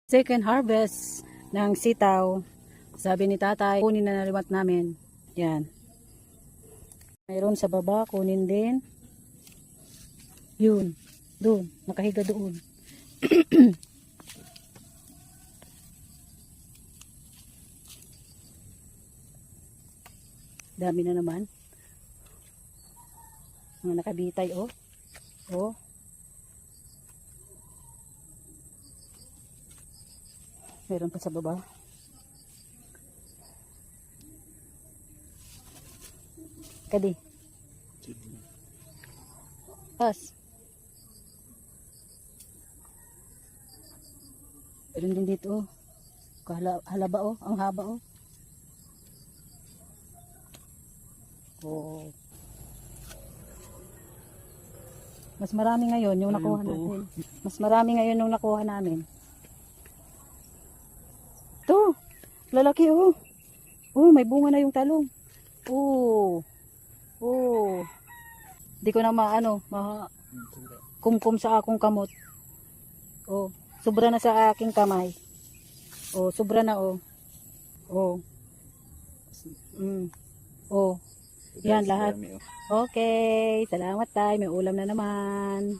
Second harvest ng sitaw. Sabi ni tatay, kunin na naliwat namin. Yan. Mayroon sa baba, kunin din. Yun. Doon. Nakahiga doon. Dami na naman. Mga nakabitay, oh. Oh. Meron pa sa baba. Kadi. Pas. Meron din dito, oh. Halaba, oh. Ang haba, oh. Oh. Mas marami ngayon yung nakuha natin. Mas marami ngayon yung nakuha namin. Ito, lalaki, oh. Oh, may bunga na yung talong. Oh. Oh. Di ko na kumkum sa akong kamot. Oh, sobra na sa aking kamay. Oh, sobra na, oh. Oh. Oh. Yan lahat. Okay, salamat tayo. May ulam na naman.